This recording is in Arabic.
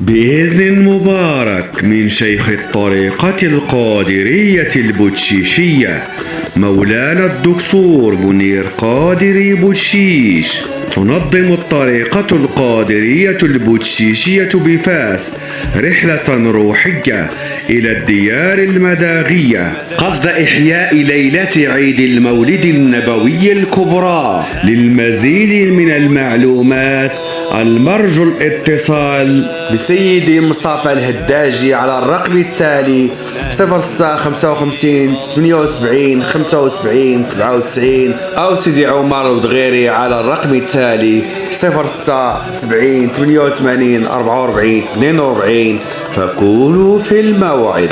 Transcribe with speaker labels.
Speaker 1: بإذن مبارك من شيخ الطريقة القادرية البوتشيشية مولانا الدكتور منير قادري بوتشيش. تنظم الطريقة القادرية البوتشيشية بفاس رحلة روحية إلى الديار المداغية قصد إحياء ليلة عيد المولد النبوي الكبرى. للمزيد من المعلومات المرجو الاتصال بسيدي مصطفى الهداجي على الرقم التالي 0655 78 75 97 أو سيدي عمر الدغيري على الرقم التالي 0670 88 44 42. فكونوا في الموعد.